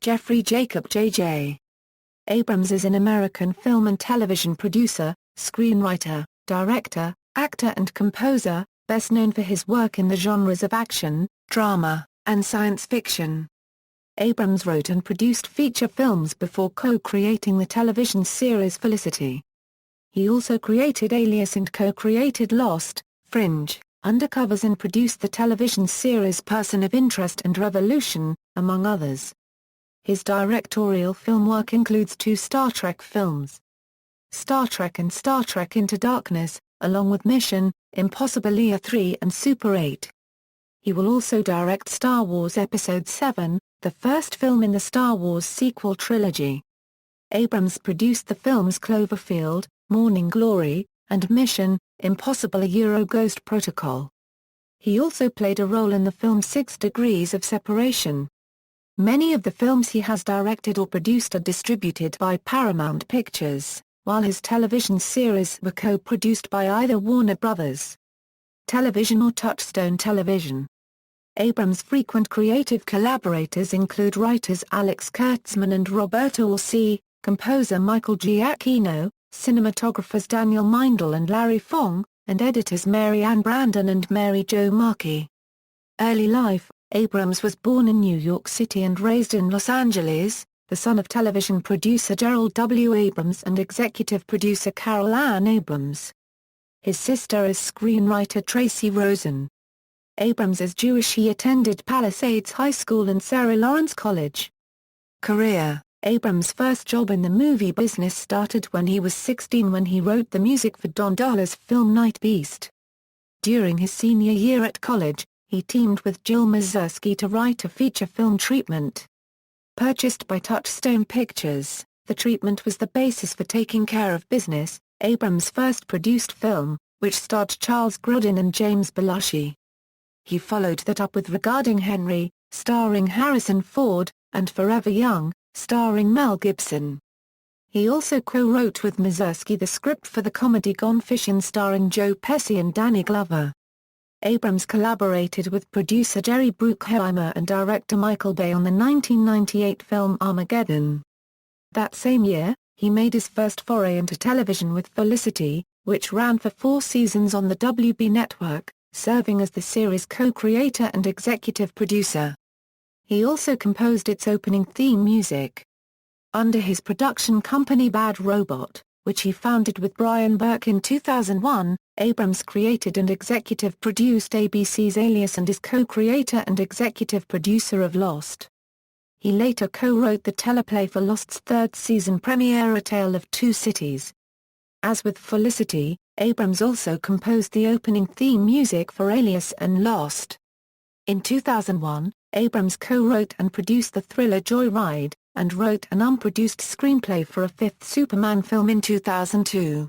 Jeffrey Jacob J.J. Abrams is an American film and television producer, screenwriter, director, actor and composer, best known for his work in the genres of action, drama, and science fiction. Abrams wrote and produced feature films before co-creating the television series Felicity. He also created Alias and co-created Lost, Fringe, Undercovers and produced the television series Person of Interest and Revolution, among others. His directorial film work includes 2 Star Trek films, Star Trek and Star Trek Into Darkness, along with Mission, Impossible Year 3 and Super 8. He will also direct Star Wars Episode 7, the first film in the Star Wars sequel trilogy. Abrams produced the films Cloverfield, Morning Glory, and Mission, Impossible Ghost Protocol. He also played a role in the film 6 Degrees of Separation. Many of the films he has directed or produced are distributed by Paramount Pictures, while his television series were co-produced by either Warner Brothers Television or Touchstone Television. Abrams' frequent creative collaborators include writers Alex Kurtzman and Roberto Orsi, composer Michael Giacchino, cinematographers Daniel Mindel and Larry Fong, and editors Mary Ann Brandon and Mary Jo Markey. Early life: Abrams was born in New York City and raised in Los Angeles, the son of television producer Gerald W. Abrams and executive producer Carol Ann Abrams. His sister is screenwriter Tracy Rosen. Abrams is Jewish. He attended Palisades High School and Sarah Lawrence College. Career: Abrams' first job in the movie business started when he was 16 when he wrote the music for Don Darla's film Night Beast. During his senior year at college, he teamed with Jill Mazursky to write a feature film Treatment. Purchased by Touchstone Pictures, the Treatment was the basis for Taking Care of Business, Abrams' first produced film, which starred Charles Grodin and James Belushi. He followed that up with Regarding Henry, starring Harrison Ford, and Forever Young, starring Mel Gibson. He also co-wrote with Mazursky the script for the comedy Gone Fishing starring Joe Pesci and Danny Glover. Abrams collaborated with producer Jerry Bruckheimer and director Michael Bay on the 1998 film Armageddon. That same year, he made his first foray into television with Felicity, which ran for 4 seasons on the WB network, serving as the series co-creator and executive producer. He also composed its opening theme music. Under his production company Bad Robot, which he founded with Brian Burke in 2001, Abrams created and executive produced ABC's Alias and is co-creator and executive producer of Lost. He later co-wrote the teleplay for Lost's 3rd season premiere A Tale of Two Cities. As with Felicity, Abrams also composed the opening theme music for Alias and Lost. In 2001, Abrams co-wrote and produced the thriller Joyride, and wrote an unproduced screenplay for a 5th Superman film in 2002.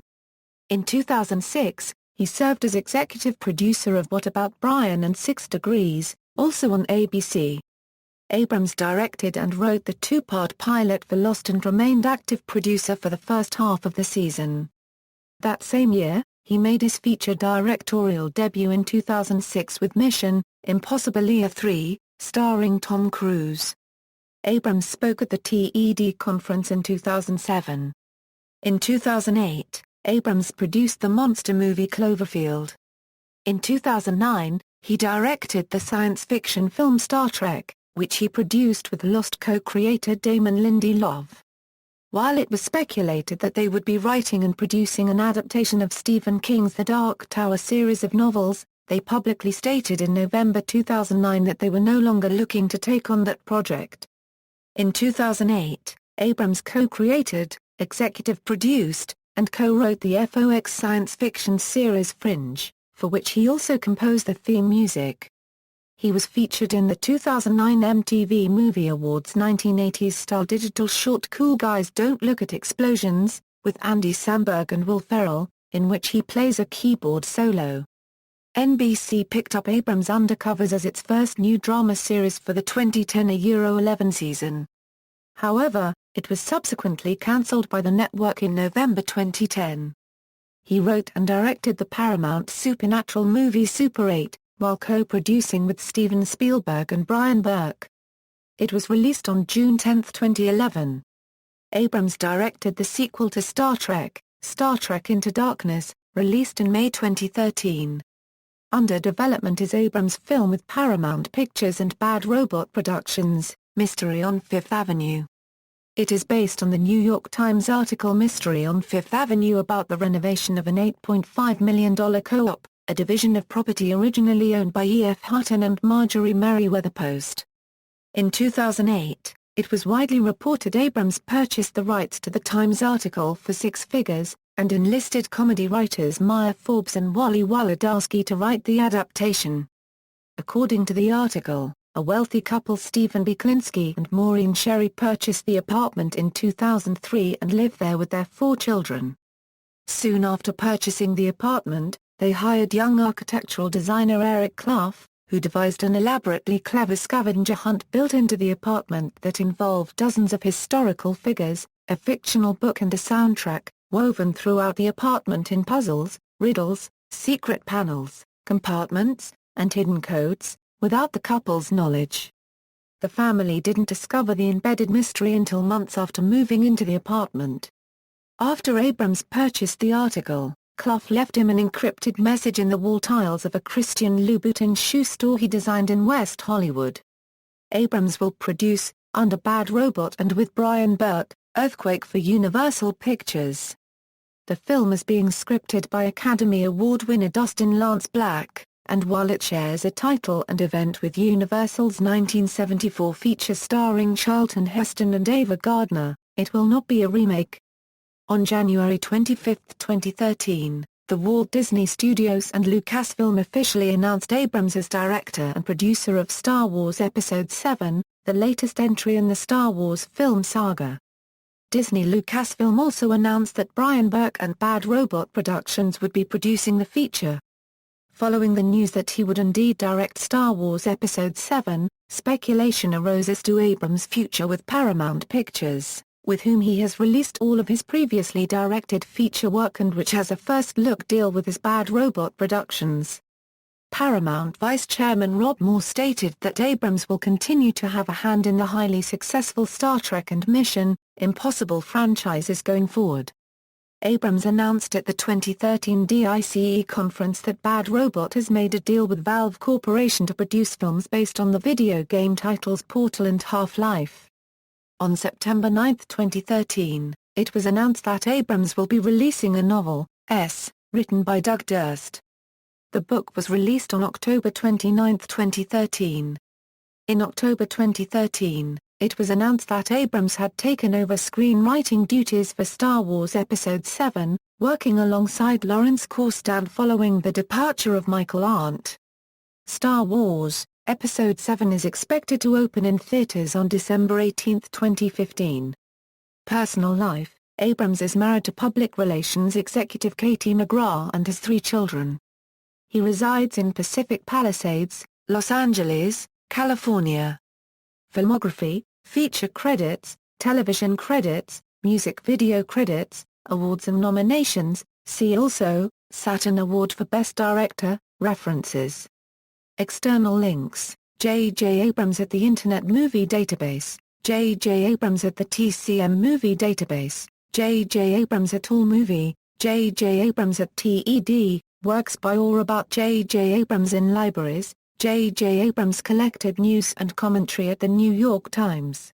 In 2006, he served as executive producer of What About Brian and 6 Degrees, also on ABC. Abrams directed and wrote the 2-part pilot for Lost and remained active producer for the first half of the season. That same year, he made his feature directorial debut in 2006 with Mission, Impossible Year 3, starring Tom Cruise. Abrams spoke at the TED conference in 2007. In 2008, Abrams produced the monster movie Cloverfield. In 2009, he directed the science fiction film Star Trek, which he produced with Lost co-creator Damon Lindelof. While it was speculated that they would be writing and producing an adaptation of Stephen King's The Dark Tower series of novels, they publicly stated in November 2009 that they were no longer looking to take on that project. In 2008, Abrams co-created, executive produced, and co-wrote the FOX science fiction series Fringe, for which he also composed the theme music. He was featured in the 2009 MTV Movie Awards 1980s-style digital short Cool Guys Don't Look at Explosions, with Andy Samberg and Will Ferrell, in which he plays a keyboard solo. NBC picked up Abrams' Undercovers as its first new drama series for the 2010 Euro 11 season. However, it was subsequently cancelled by the network in November 2010. He wrote and directed the Paramount supernatural movie Super 8, while co-producing with Steven Spielberg and Brian Burke. It was released on June 10, 2011. Abrams directed the sequel to Star Trek Into Darkness, released in May 2013. Under development is Abrams' film with Paramount Pictures and Bad Robot Productions, Mystery on Fifth Avenue. It is based on the New York Times article Mystery on Fifth Avenue about the renovation of an $8.5 million co-op, a division of property originally owned by E.F. Hutton and Marjorie Merriweather Post. In 2008, it was widely reported Abrams purchased the rights to the Times article for six figures, and enlisted comedy writers Maya Forbes and Wally Wolodarski to write the adaptation. According to the article, a wealthy couple Stephen B. Klinsky and Maureen Sherry purchased the apartment in 2003 and lived there with their 4 children. Soon after purchasing the apartment, they hired young architectural designer Eric Clough, who devised an elaborately clever scavenger hunt built into the apartment that involved dozens of historical figures, a fictional book and a soundtrack, woven throughout the apartment in puzzles, riddles, secret panels, compartments, and hidden codes, without the couple's knowledge. The family didn't discover the embedded mystery until months after moving into the apartment. After Abrams purchased the article, Clough left him an encrypted message in the wall tiles of a Christian Louboutin shoe store he designed in West Hollywood. Abrams will produce, under Bad Robot and with Brian Burke, Earthquake for Universal Pictures. The film is being scripted by Academy Award winner Dustin Lance Black, and while it shares a title and event with Universal's 1974 feature starring Charlton Heston and Ava Gardner, it will not be a remake. On January 25, 2013, the Walt Disney Studios and Lucasfilm officially announced Abrams as director and producer of Star Wars Episode VII, the latest entry in the Star Wars film saga. Disney-Lucasfilm also announced that Brian Burke and Bad Robot Productions would be producing the feature. Following the news that he would indeed direct Star Wars Episode VII, speculation arose as to Abrams' future with Paramount Pictures, with whom he has released all of his previously directed feature work and which has a first-look deal with his Bad Robot Productions. Paramount Vice Chairman Rob Moore stated that Abrams will continue to have a hand in the highly successful Star Trek and Mission Impossible franchises going forward. Abrams announced at the 2013 DICE conference that Bad Robot has made a deal with Valve Corporation to produce films based on the video game titles Portal and Half-Life. On September 9, 2013, it was announced that Abrams will be releasing a novel, S, written by Doug Durst. The book was released on October 29, 2013. In October 2013, it was announced that Abrams had taken over screenwriting duties for Star Wars Episode VII, working alongside Lawrence Kasdan following the departure of Michael Arndt. Star Wars Episode VII is expected to open in theaters on December 18, 2015. Personal life: Abrams is married to public relations executive Katie McGrath and has 3 children. He resides in Pacific Palisades, Los Angeles, California. Filmography, feature credits, television credits, music video credits, awards and nominations, see also, Saturn Award for Best Director, references. External links, J.J. Abrams at the Internet Movie Database, J.J. Abrams at the TCM Movie Database, J.J. Abrams at AllMovie, J.J. Abrams at TED, works by or about J.J. Abrams in libraries, J.J. Abrams collected news and commentary at the New York Times.